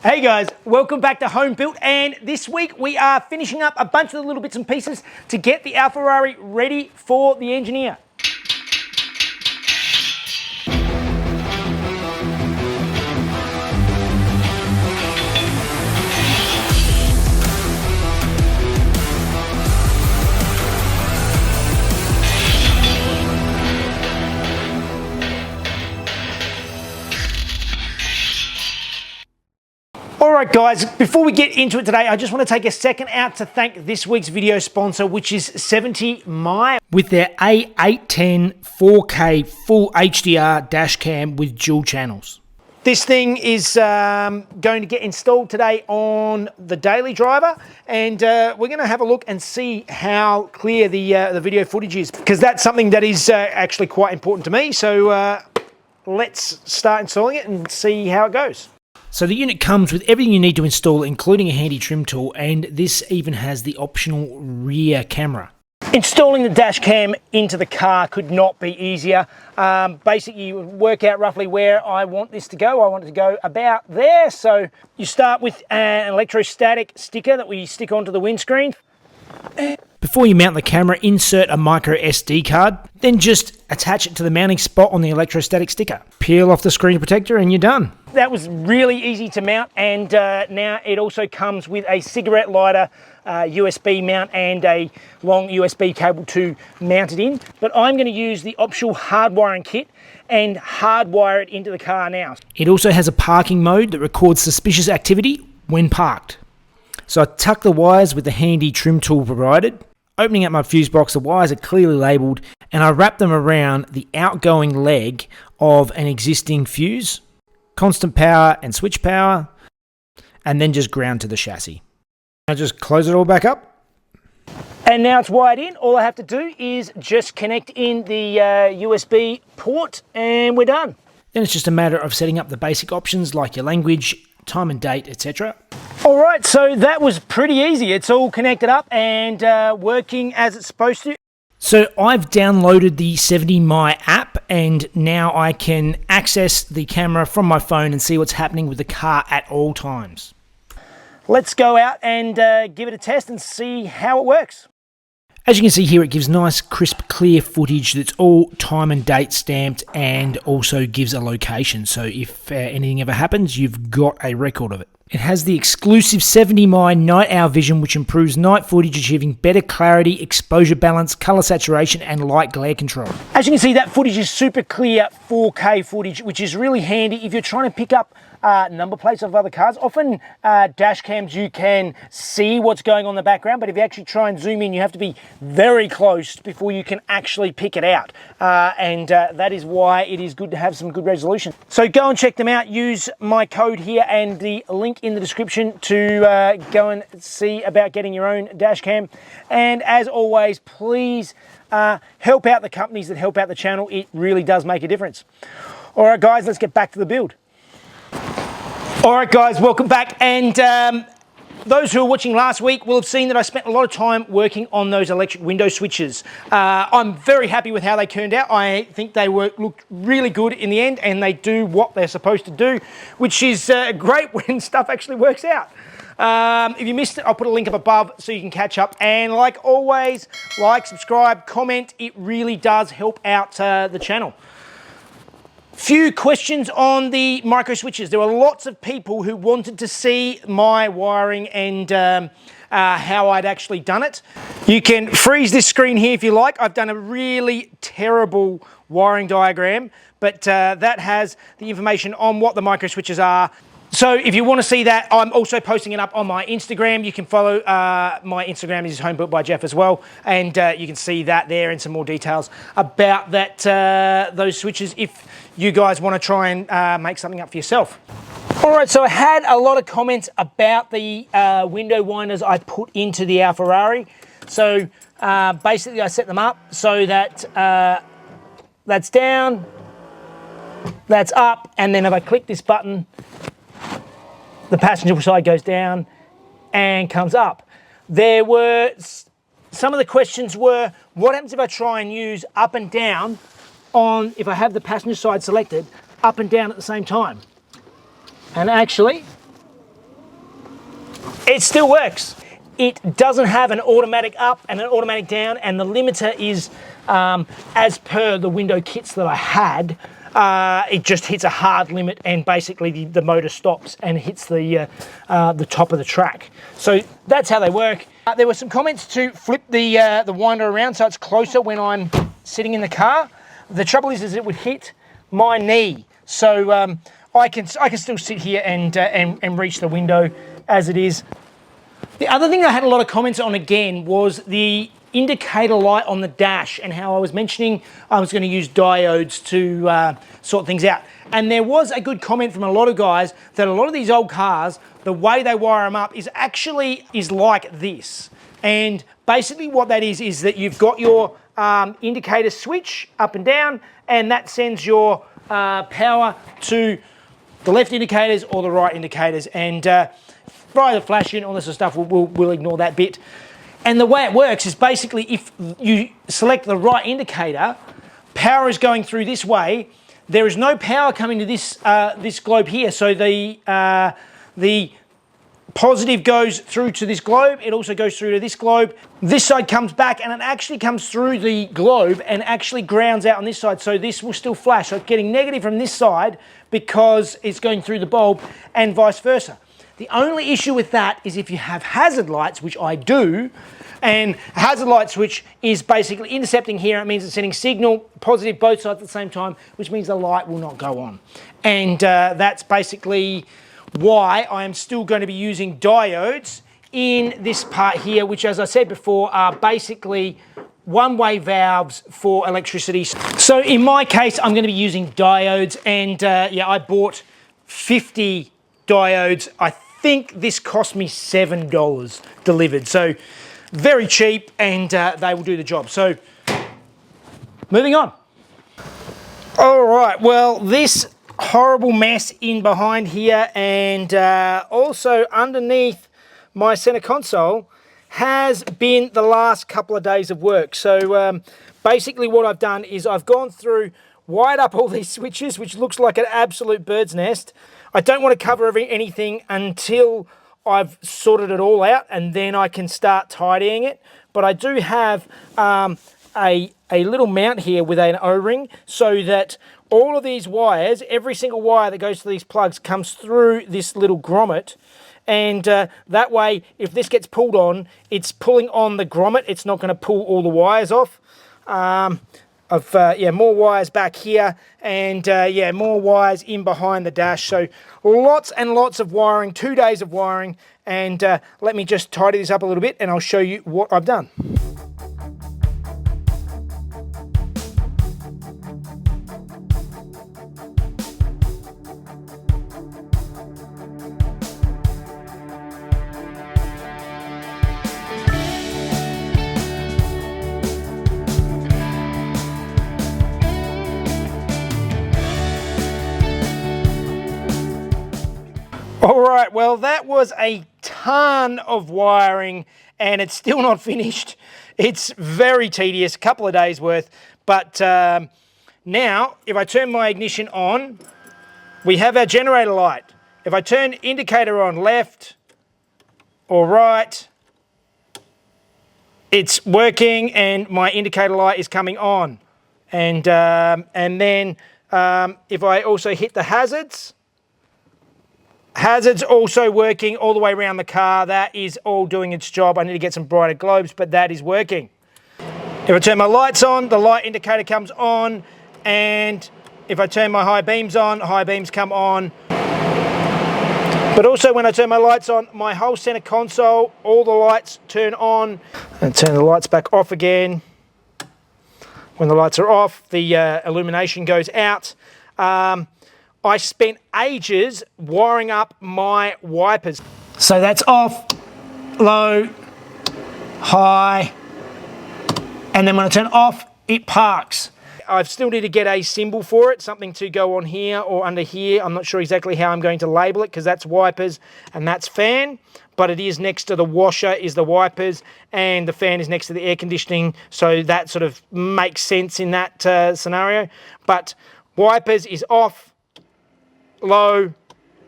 Hey guys, welcome back to Home Built, and this week we are finishing up a bunch of the little bits and pieces to get the Alfarrari ready for the engineer. Alright guys, before we get into it today, I just want to take a second out to thank this week's video sponsor, which is 70My, with their A810 4K full HDR Dash Cam with dual channels. This thing is going to get installed today on the daily driver, and we're going to have a look and see how clear the video footage is, because that's something that is actually quite important to me. So let's start installing it and see how it goes. So the unit comes with everything you need to install, including a handy trim tool, and this even has the optional rear camera. Installing the dash cam into the car could not be easier. Basically, you work out roughly where I want this to go. I want it to go about there. So you start with an electrostatic sticker that we stick onto the windscreen. Before you mount the camera, insert a micro SD card, then just attach it to the mounting spot on the electrostatic sticker. Peel off the screen protector and you're done. That was really easy to mount, and now it also comes with a cigarette lighter, USB mount, and a long USB cable to mount it in. But I'm going to use the optional hardwiring kit and hardwire it into the car now. It also has a parking mode that records suspicious activity when parked. So I tuck the wires with the handy trim tool provided. Opening up my fuse box, the wires are clearly labelled, and I wrap them around the outgoing leg of an existing fuse, constant power and switch power, and then just ground to the chassis. I just close it all back up. And now it's wired in. All I have to do is just connect in the USB port and we're done. Then it's just a matter of setting up the basic options like your language, time and date, etc. All right, so that was pretty easy. It's all connected up and working as it's supposed to. So I've downloaded the 70My app, and now I can access the camera from my phone and see what's happening with the car at all times. Let's go out and give it a test and see how it works. As you can see here, it gives nice, crisp, clear footage that's all time and date stamped, and also gives a location. So if anything ever happens, you've got a record of it. It has the exclusive 70My night hour vision, which improves night footage, achieving better clarity, exposure balance, color saturation, and light glare control. As you can see, that footage is super clear 4K footage, which is really handy if you're trying to pick up number plates of other cars. Often dash cams, you can see what's going on in the background, but if you actually try and zoom in, you have to be very close before you can actually pick it out. That is why it is good to have some good resolution. So go and check them out. Use my code here and the link in the description to go and see about getting your own dash cam. And as always, please help out the companies that help out the channel. It really does make a difference. All right, guys, let's get back to the build. All right, guys, welcome back. And those who were watching last week will have seen that I spent a lot of time working on those electric window switches. I'm very happy with how they turned out. I think they looked really good in the end, and they do what they're supposed to do, which is great when stuff actually works out. If you missed it, I'll put a link up above so you can catch up. And like always, like, subscribe, comment. It really does help out the channel. Few questions on the micro switches. There were lots of people who wanted to see my wiring and how I'd actually done it. You can freeze this screen here if you like. I've done a really terrible wiring diagram, but that has the information on what the micro switches are. So if you want to see that, I'm also posting it up on my Instagram. You can follow my Instagram is Home Built by Jeff as well, and you can see that there and some more details about that those switches if you guys want to try and make something up for yourself. All right, so I had a lot of comments about the window winders I put into the Alfarrari. So basically I set them up so that that's down, that's up, and then if I click this button, the passenger side goes down and comes up. There were, some of the questions were, what happens if I try and use up and down on, if I have the passenger side selected, up and down at the same time? And actually, it still works. It doesn't have an automatic up and an automatic down, and the limiter is, as per the window kits that I had, it just hits a hard limit, and basically the motor stops and hits the top of the track. So that's how they work. There were some comments to flip the winder around so it's closer when I'm sitting in the car. The trouble is it would hit my knee, so I can still sit here and reach the window as it is. The other thing I had a lot of comments on again was the indicator light on the dash, and how I was mentioning I was going to use diodes to sort things out. And there was a good comment from a lot of guys that a lot of these old cars, the way they wire them up is like this. And basically what that is that you've got your indicator switch up and down, and that sends your power to the left indicators or the right indicators. And the flashing, all this sort of stuff, we'll ignore that bit. And the way it works is basically if you select the right indicator, power is going through this way. There is no power coming to this this globe here. So the positive goes through to this globe. It also goes through to this globe. This side comes back, and it actually comes through the globe and actually grounds out on this side. So this will still flash. So it's getting negative from this side because it's going through the bulb, and vice versa. The only issue with that is if you have hazard lights, which I do, and a hazard light switch is basically intercepting here. It means it's sending signal positive both sides at the same time, which means the light will not go on. And that's basically why I am still going to be using diodes in this part here, which, as I said before, are basically one-way valves for electricity. So in my case, I'm going to be using diodes, and yeah, I bought 50 diodes. I think this cost me $7 delivered, so very cheap, and they will do the job. So moving on. All right, well, this horrible mess in behind here, and also underneath my center console, has been the last couple of days of work. So basically what I've done is I've gone through, wired up all these switches, which looks like an absolute bird's nest. I don't want to cover anything until I've sorted it all out, and then I can start tidying it. But I do have a little mount here with an O-ring, so that all of these wires, every single wire that goes to these plugs comes through this little grommet, and that way, if this gets pulled on, it's pulling on the grommet. It's not going to pull all the wires off. Yeah, more wires back here, and yeah, more wires in behind the dash. So lots and lots of wiring, 2 days of wiring, and let me just tidy this up a little bit, and I'll show you what I've done. All right, well, that was a ton of wiring, and it's still not finished. It's very tedious, a couple of days worth. But now, if I turn my ignition on, we have our generator light. If I turn indicator on left or right, it's working, and my indicator light is coming on. And then if I also hit the hazards also working all the way around the car. That is all doing its job. I need to get some brighter globes, but that is working. If I turn my lights on, the light indicator comes on, and if I turn my high beams on, high beams come on. But also when I turn my lights on, my whole center console, all the lights turn on, and turn the lights back off again. When the lights are off, the illumination goes out. I spent ages wiring up my wipers. So that's off, low, high, and then when I turn off, it parks. I still need to get a symbol for it, something to go on here or under here. I'm not sure exactly how I'm going to label it, because that's wipers and that's fan, but it is next to the washer is the wipers, and the fan is next to the air conditioning, so that sort of makes sense in that scenario. But wipers is off, low,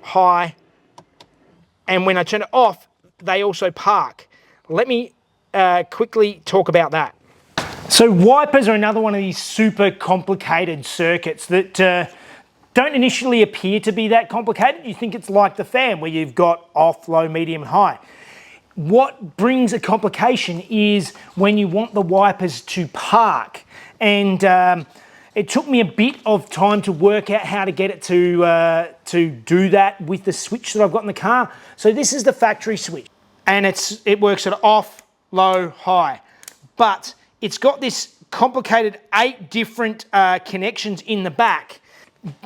high, and when I turn it off, they also park. Let me quickly talk about that. So wipers are another one of these super complicated circuits that don't initially appear to be that complicated. You think it's like the fan where you've got off, low, medium, and high. What brings a complication is when you want the wipers to park. And it took me a bit of time to work out how to get it to do that with the switch that I've got in the car. So this is the factory switch, and it works at off, low, high. But it's got this complicated 8 different connections in the back.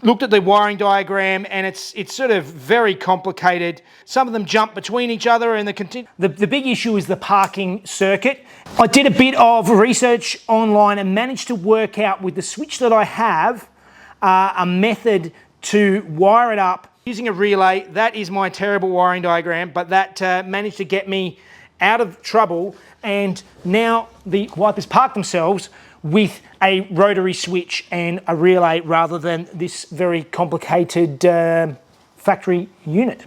Looked at the wiring diagram, and it's sort of very complicated. Some of them jump between each other, and the big issue is the parking circuit. I did a bit of research online and managed to work out with the switch that I have a method to wire it up using a relay. That is my terrible wiring diagram, but that managed to get me out of trouble, and now the wipers park themselves with a rotary switch and a relay rather than this very complicated factory unit.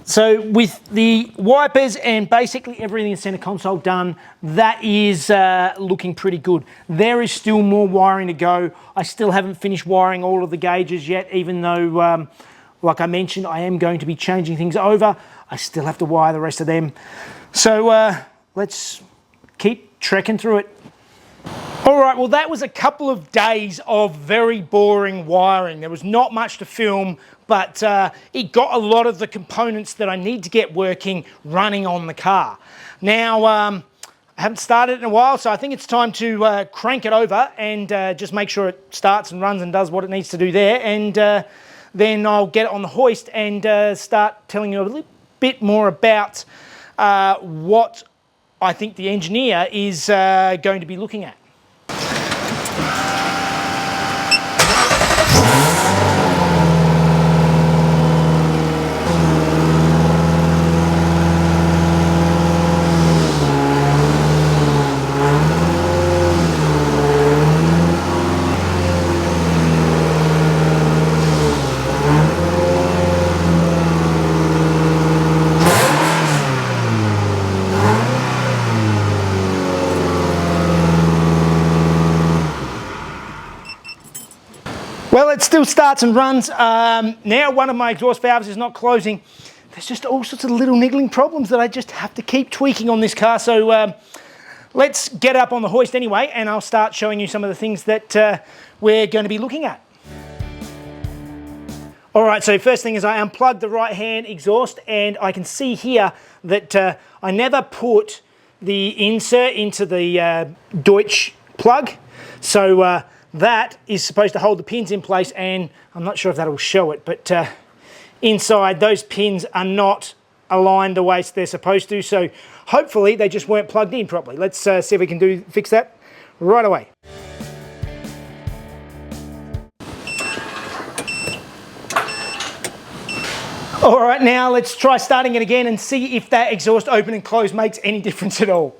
So with the wipers and basically everything in center console done, that is looking pretty good. There is still more wiring to go. I still haven't finished wiring all of the gauges yet, even though, like I mentioned, I am going to be changing things over. I still have to wire the rest of them. So let's keep trekking through it. All right, well, that was a couple of days of very boring wiring. There was not much to film, but it got a lot of the components that I need to get working running on the car. Now, I haven't started it in a while, so I think it's time to crank it over and just make sure it starts and runs and does what it needs to do there. And then I'll get it on the hoist and start telling you a little bit more about what I think the engineer is going to be looking at. Well, it still starts and runs. Now one of my exhaust valves is not closing. There's just all sorts of little niggling problems that I just have to keep tweaking on this car. So let's get up on the hoist anyway, and I'll start showing you some of the things that we're going to be looking at. All right, so first thing is I unplugged the right-hand exhaust, and I can see here that I never put the insert into the Deutsch plug. So that is supposed to hold the pins in place, and I'm not sure if that'll show it, but inside those pins are not aligned the way they're supposed to, so hopefully they just weren't plugged in properly. Let's see if we can fix that right away. All right, now let's try starting it again and see if that exhaust open and close makes any difference at all.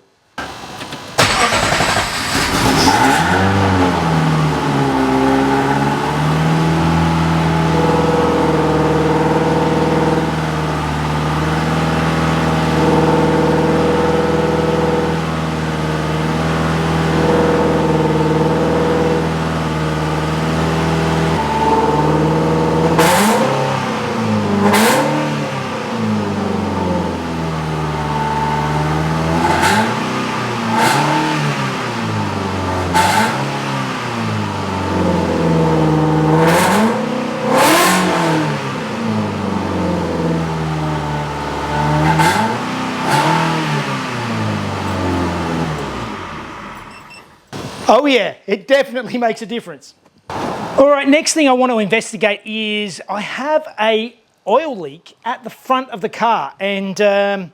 Oh yeah, it definitely makes a difference. All right, next thing I want to investigate is I have a oil leak at the front of the car, and a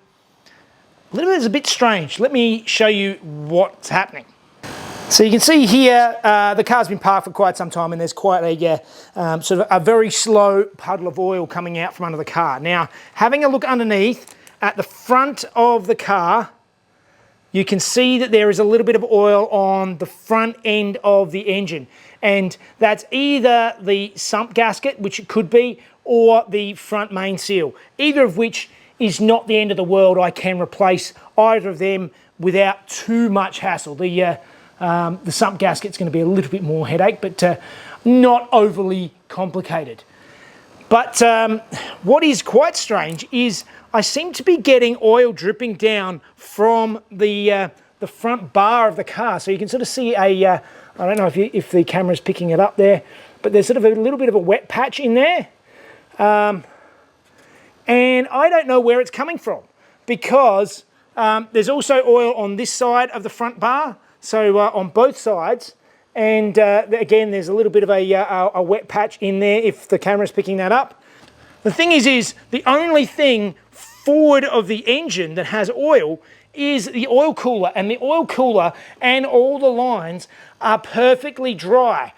little bit is a bit strange. Let me show you what's happening. So you can see here, the car's been parked for quite some time, and there's quite a sort of a very slow puddle of oil coming out from under the car. Now, having a look underneath at the front of the car, you can see that there is a little bit of oil on the front end of the engine, and that's either the sump gasket, which it could be, or the front main seal, either of which is not the end of the world. I can replace either of them without too much hassle. The sump gasket's going to be a little bit more headache, but not overly complicated. But what is quite strange is I seem to be getting oil dripping down from the front bar of the car. So you can sort of see I don't know if the camera's picking it up there, but there's sort of a little bit of a wet patch in there. And I don't know where it's coming from, because there's also oil on this side of the front bar, so on both sides. And again, there's a little bit of a wet patch in there if the camera's picking that up. The thing is the only thing forward of the engine that has oil is the oil cooler, and the oil cooler and all the lines are perfectly dry.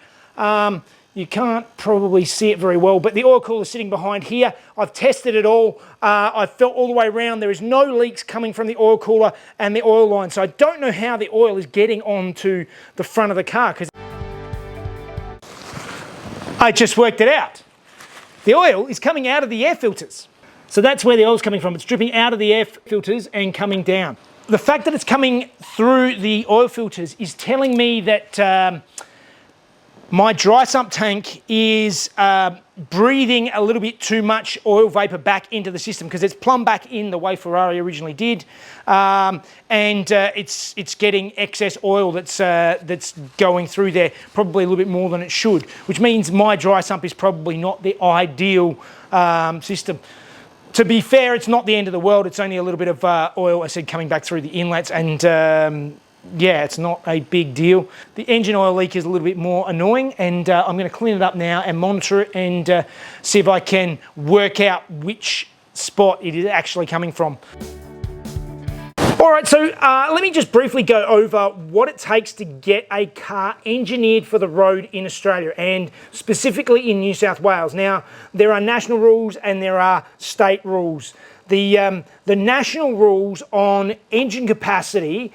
You can't probably see it very well, but the oil cooler is sitting behind here. I've tested it all. I've felt all the way around. There is no leaks coming from the oil cooler and the oil line. So I don't know how the oil is getting onto the front of the car, because I just worked it out. The oil is coming out of the air filters. So that's where the oil is coming from. It's dripping out of the air filters and coming down. The fact that it's coming through the oil filters is telling me that my dry sump tank is breathing a little bit too much oil vapor back into the system, because it's plumbed back in the way Ferrari originally did, and it's getting excess oil that's going through there, probably a little bit more than it should, which means my dry sump is probably not the ideal system. To be fair, it's not the end of the world. It's only a little bit of oil, I said, coming back through the inlets, and yeah, it's not a big deal. The engine oil leak is a little bit more annoying, and I'm going to clean it up now and monitor it and see if I can work out which spot it is actually coming from. All right, so let me just briefly go over what it takes to get a car engineered for the road in Australia, and specifically in New South Wales. Now, there are national rules and there are state rules. The national rules on engine capacity: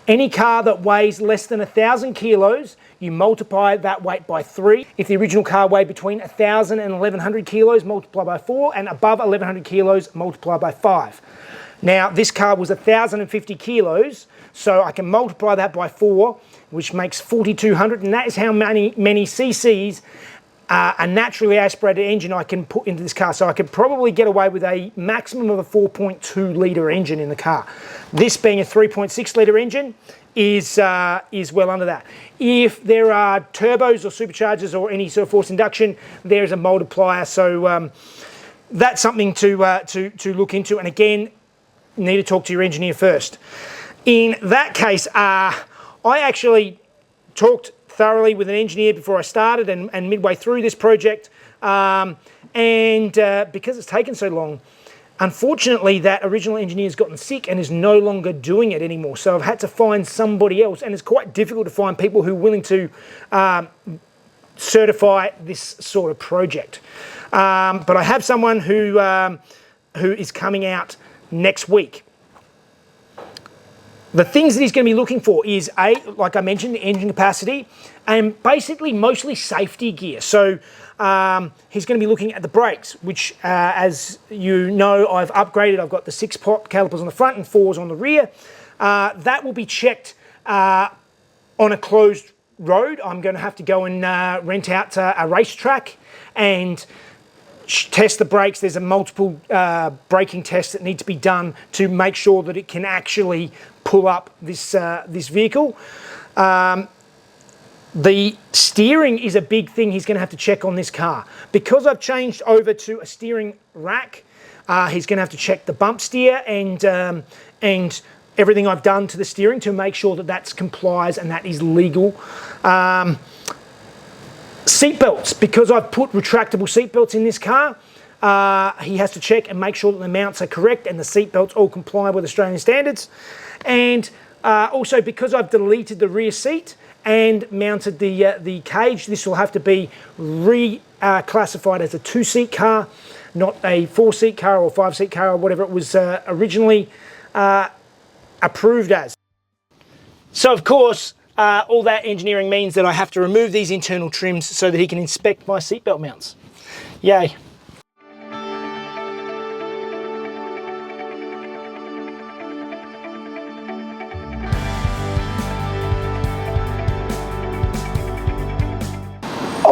any car that weighs less than 1,000 kilos, you multiply that weight by 3. If the original car weighed between 1,000 and 1,100 kilos, multiply by 4, and above 1,100 kilos, multiply by 5. Now, this car was 1,050 kilos, so I can multiply that by 4, which makes 4,200, and that is how many cc's a naturally aspirated engine I can put into this car. So I could probably get away with a maximum of a 4.2 litre engine in the car. This being a 3.6 litre engine is well under that. If there are turbos or superchargers or any sort of forced induction, there's a multiplier. So that's something to look into. And again, you need to talk to your engineer first. In that case, I actually talked thoroughly with an engineer before I started and midway through this project, and because it's taken so long, unfortunately that original engineer has gotten sick and is no longer doing it anymore. So I've had to find somebody else, and it's quite difficult to find people who are willing to certify this sort of project. But I have someone who is coming out next week. The things that he's going to be looking for is, like I mentioned, the engine capacity, and basically mostly safety gear. So he's going to be looking at the brakes, which, as you know, I've upgraded. I've got the 6-pot calipers on the front and 4s on the rear. That will be checked on a closed road. I'm going to have to go and rent out a racetrack and test the brakes. There's a multiple braking tests that need to be done to make sure that it can actually pull up this vehicle. The steering is a big thing he's going to have to check on this car. Because I've changed over to a steering rack, he's going to have to check the bump steer and everything I've done to the steering to make sure that that complies and that is legal. Seatbelts, because I've put retractable seatbelts in this car, he has to check and make sure that the mounts are correct and the seatbelts all comply with Australian standards. And also, because I've deleted the rear seat and mounted the cage, this will have to be reclassified as a 2-seat car, not a 4-seat car or 5-seat car or whatever it was originally approved as. So, of course, all that engineering means that I have to remove these internal trims so that he can inspect my seatbelt mounts. Yay.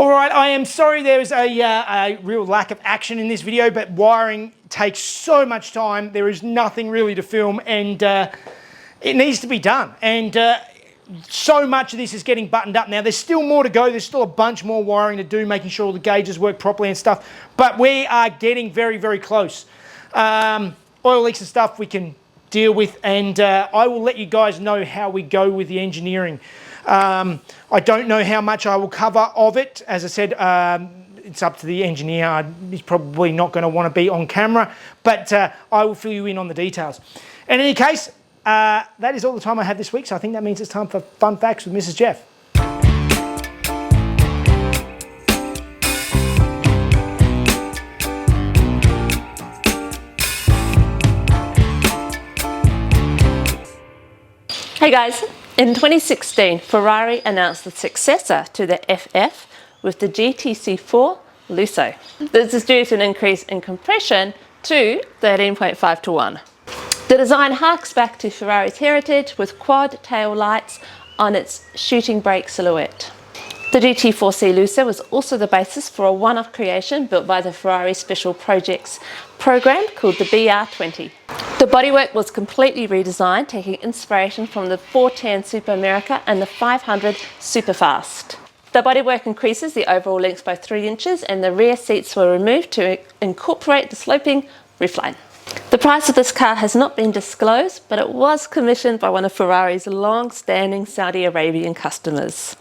All right, I am sorry there was a real lack of action in this video, but wiring takes so much time. There is nothing really to film, and it needs to be done. And so much of this is getting buttoned up now. There's still more to go. There's still a bunch more wiring to do, making sure all the gauges work properly and stuff. But we are getting very, very close. Oil leaks and stuff we can deal with, and I will let you guys know how we go with the engineering. I don't know how much I will cover of it. As I said, it's up to the engineer. He's probably not going to want to be on camera, but I will fill you in on the details. In any case, that is all the time I have this week, so I think that means it's time for Fun Facts with Mrs. Jeff. Hey guys, in 2016, Ferrari announced the successor to the FF with the GTC4 Lusso. This is due to an increase in compression to 13.5 to 1. The design harks back to Ferrari's heritage with quad tail lights on its shooting brake silhouette. The GT4C Lusso was also the basis for a one-off creation built by the Ferrari Special Projects program called the BR20. The bodywork was completely redesigned, taking inspiration from the 410 Super America and the 500 Superfast. The bodywork increases the overall length by 3 inches, and the rear seats were removed to incorporate the sloping roofline. The price of this car has not been disclosed, but it was commissioned by one of Ferrari's long-standing Saudi Arabian customers.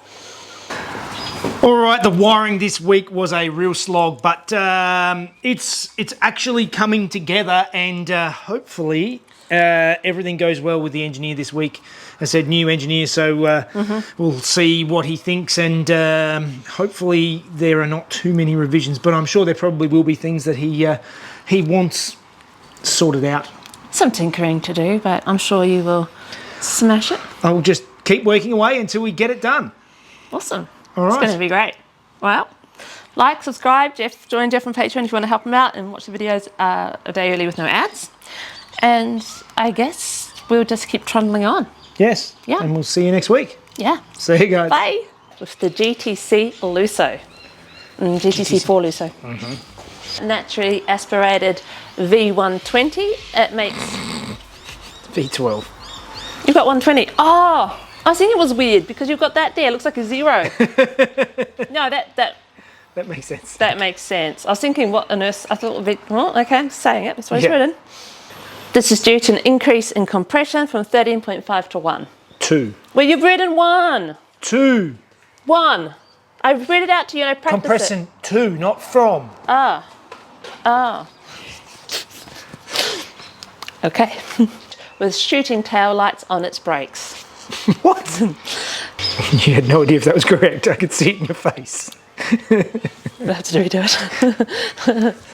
All right, the wiring this week was a real slog, but it's actually coming together, and hopefully everything goes well with the engineer this week. I said new engineer, so we'll see what he thinks, and hopefully there are not too many revisions, but I'm sure there probably will be things that he wants sorted out. Some tinkering to do, but I'm sure you will smash it. I'll just keep working away until we get it done. Awesome. All right. It's going to be great. Well, like, subscribe, join Jeff on Patron if you want to help him out, and watch the videos a day early with no ads. And I guess we'll just keep trundling on. Yes. Yeah. And we'll see you next week. Yeah. See you guys. Bye. With the GTC Lusso. GTC4 Lusso. Naturally aspirated V120. It makes... V12. You've got 120. Oh! I was thinking it was weird because you've got that there. It looks like a 0. No, that makes sense. That makes sense. I was thinking, what on earth? I thought it would be, well, okay, I'm just saying it. That's what it's written. This is due to an increase in compression from 13.5 to 1. 2. Well, you've written 1. 2. 1. I read it out to you and I practiced Compression 2, not from. Ah. Okay. With shooting tail lights on its brakes. What? You had no idea if that was correct. I could see it in your face. I have to redo it.